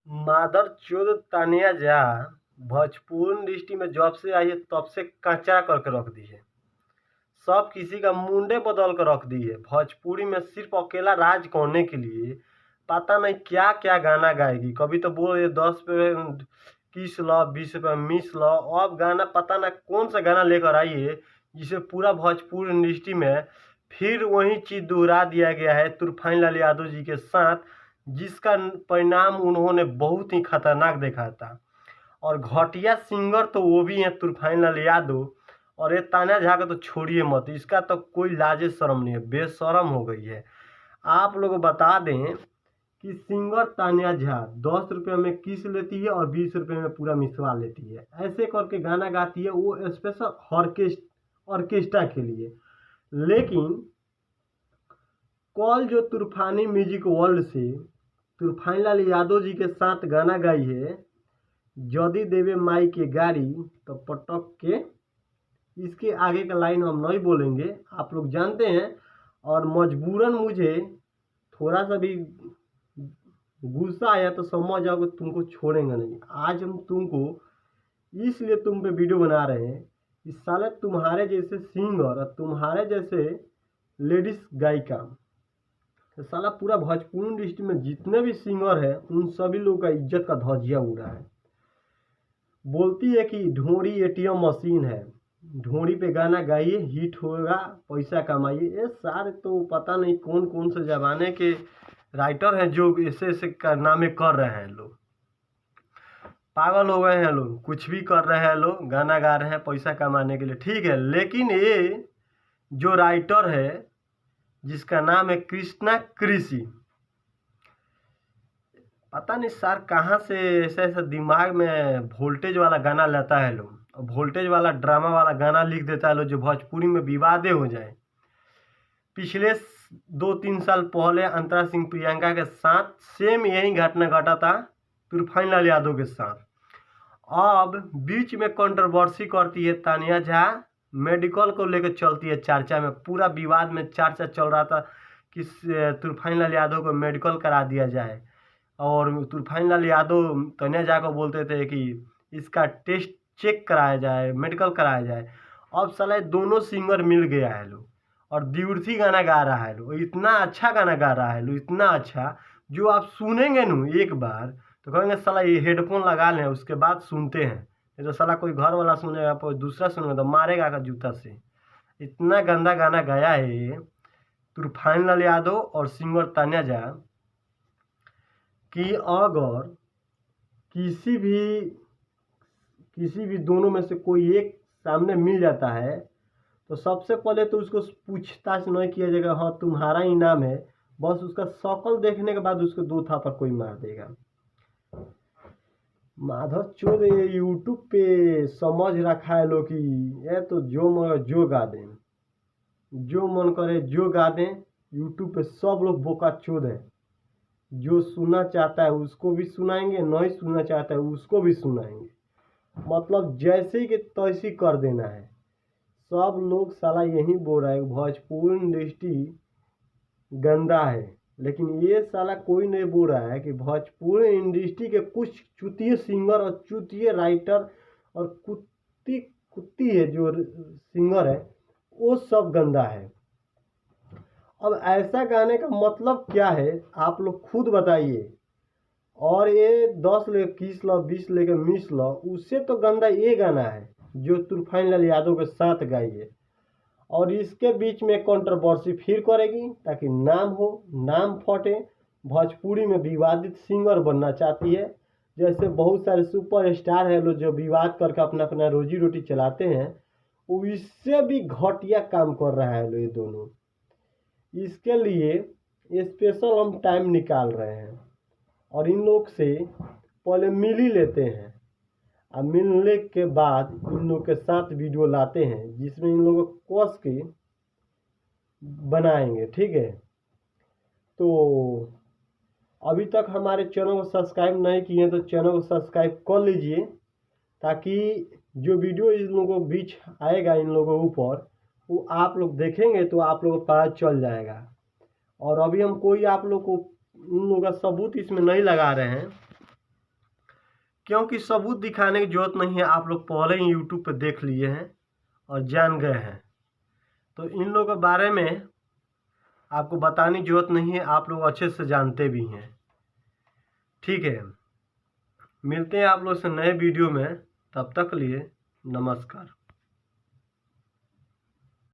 मादरचोद Tania Jha Bhojpuri industry में जब से आई है तब से कचरा करके रख दी है। सब किसी का मुंडे बदल कर रख दी है। भोजपुरी में सिर्फ अकेला राज करने के लिए पता नहीं क्या क्या गाना गाएगी। कभी तो बोल 10 पे किस लो, 20 पे मिस लो। अब गाना पता ना कौन सा गाना लेकर आई है जिसे पूरा भोजपुरी इंडस्ट्री में फिर वही चीज़ दोहरा दिया गया है तूफान लाल यादव जी के साथ, जिसका परिणाम उन्होंने बहुत ही खतरनाक देखा था। और घटिया सिंगर तो वो भी हैं तूफान लाल यादव। और ये तान्या झा का तो छोड़िए मत, इसका तो कोई लाजे शर्म नहीं है, बेशरम हो गई है। आप लोग बता दें कि सिंगर तान्या झा 10 रुपये में किस लेती है और 20 रुपये में पूरा मिसवा लेती है। ऐसे करके गाना गाती है, वो स्पेशल ऑर्केस्ट्रा के लिए। लेकिन कल जो तूफानी म्यूजिक वर्ल्ड से तूफान लाल यादव जी के साथ गाना गाई है, जदी देवे माई के गाड़ी तो पटक के, इसके आगे का लाइन हम नहीं बोलेंगे, आप लोग जानते हैं। और मजबूरन मुझे थोड़ा सा भी गुस्सा आया तो समझ जाओ कि तुमको छोड़ेंगे नहीं। आज हम तुमको इसलिए तुम पे वीडियो बना रहे हैं कि साले तुम्हारे जैसे सिंगर और तुम्हारे जैसे लेडीज गायिका तो साला पूरा भोजपुरी इंडस्ट्री में जितने भी सिंगर हैं उन सभी लोगों का इज्जत का धज्जिया उड़ा है। बोलती है कि ढोरी एटीएम मशीन है, ढोरी पे गाना गाइए हिट होगा, पैसा कमाइए। ये सारे तो पता नहीं कौन कौन से ज़माने के राइटर हैं जो ऐसे ऐसे कारनामे कर रहे हैं। लोग पागल हो गए हैं, लोग कुछ भी कर रहे हैं, लोग गाना गा रहे हैं पैसा कमाने के लिए, ठीक है। लेकिन ये जो राइटर है जिसका नाम है कृष्णा कृषि, पता नहीं सर कहाँ से ऐसा ऐसा दिमाग में वोल्टेज वाला गाना लेता है लोग, और वोल्टेज वाला ड्रामा वाला गाना लिख देता है लोग जो भोजपुरी में विवादे हो जाए। पिछले 2-3 साल पहले अंतरा सिंह प्रियंका के साथ सेम यही घटना घटा था तूफान लाल यादव के साथ। अब बीच में कंट्रोवर्सी करती है तानिया झा, मेडिकल को लेकर चलती है चर्चा में, पूरा विवाद में चर्चा चल रहा था कि तूफान लाल यादव को मेडिकल करा दिया जाए। और तूफान लाल यादव तानिया झा को बोलते थे कि इसका टेस्ट चेक कराया जाए, मेडिकल कराया जाए। अब साला दोनों सिंगर मिल गया है लोग और द्विर्थी गाना गा रहा है लोग, इतना अच्छा गाना गा रहा है लोग, इतना अच्छा जो आप सुनेंगे न एक बार तो कहेंगे साला ये हेडफोन लगा लें उसके बाद सुनते हैं। ये तो साला कोई घर वाला सुनेगा कोई दूसरा सुनेगा तो मारेगा का जूता से। इतना गंदा गाना गाया है तूफान लाल यादव और सिंगर तान्या झा कि अगर किसी भी दोनों में से कोई एक सामने मिल जाता है तो सबसे पहले तो उसको पूछताछ नहीं किया जाएगा, हाँ तुम्हारा ही नाम है, बस उसका शक्ल देखने के बाद उसको 2 थापड़ कोई मार देगा। माधव चोद ये यूट्यूब पे समझ रखा है लोग कि ये तो जो मन जो गा दें, जो मन करे जो गा दें। यूट्यूब पे सब लोग बोका चोद है, जो सुनना चाहता है उसको भी सुनाएंगे, नहीं सुनना चाहता है उसको भी सुनाएंगे। मतलब जैसे कि तैसी कर देना है। सब लोग साला यही बोल रहा है भोजपुरी इंडस्ट्री गंदा है, लेकिन ये साला कोई नहीं बोल रहा है कि भोजपुरी इंडस्ट्री के कुछ चुतिए सिंगर और चुतिए राइटर और कुत्ती है जो सिंगर है वो सब गंदा है। अब ऐसा गाने का मतलब क्या है आप लोग खुद बताइए। और ये 10 ले 21 लो 20 लेके मिस लो, उससे तो गंदा ये गाना है जो तूफान लाल यादव के साथ गाई है। और इसके बीच में कंट्रोवर्सी फिर करेगी ताकि नाम हो, नाम फटे। भोजपुरी में विवादित सिंगर बनना चाहती है, जैसे बहुत सारे सुपर स्टार है लोग जो विवाद करके अपना अपना रोजी रोटी चलाते हैं, वो इससे भी घटिया काम कर रहा है लोग ये दोनों। इसके लिए स्पेशल हम टाइम निकाल रहे हैं और इन लोग से पहले मिल ही लेते हैं। अब मिलने के बाद इन लोग के साथ वीडियो लाते हैं जिसमें इन लोगों को कस के बनाएंगे, ठीक है। तो अभी तक हमारे चैनल को सब्सक्राइब नहीं किए हैं तो चैनल को सब्सक्राइब कर लीजिए, ताकि जो वीडियो इन लोगों के बीच आएगा इन लोगों के ऊपर वो आप लोग देखेंगे तो आप लोगों को पता चल जाएगा। और अभी हम कोई आप लोग को उन लोगों का सबूत इसमें नहीं लगा रहे हैं, क्योंकि सबूत दिखाने की ज़रूरत नहीं है, आप लोग पहले ही यूट्यूब पे देख लिए हैं और जान गए हैं। तो इन लोगों के बारे में आपको बताने की ज़रूरत नहीं है, आप लोग अच्छे से जानते भी हैं। ठीक है, मिलते हैं आप लोग से नए वीडियो में, तब तक के लिए नमस्कार।